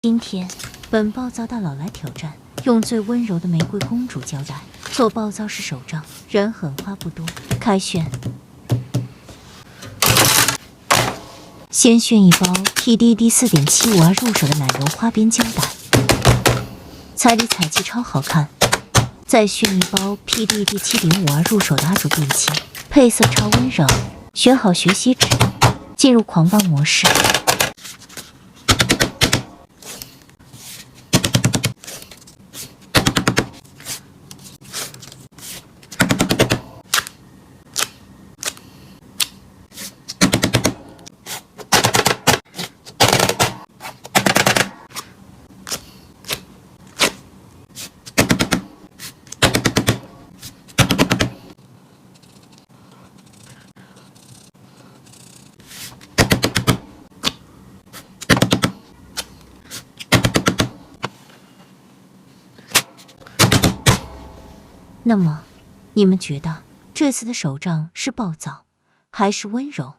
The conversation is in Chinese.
今天，本暴躁大佬来挑战，用最温柔的玫瑰公主交代。做暴躁是手账，人狠话不多。开炫，先炫一包 PDD 4.752入手的奶油花边胶带，彩里彩气超好看。再炫一包 PDD 7.52入手的阿主电器，配色超温柔。选好学习纸，进入狂暴模式。那么，你们觉得这次的手账是暴躁，还是温柔？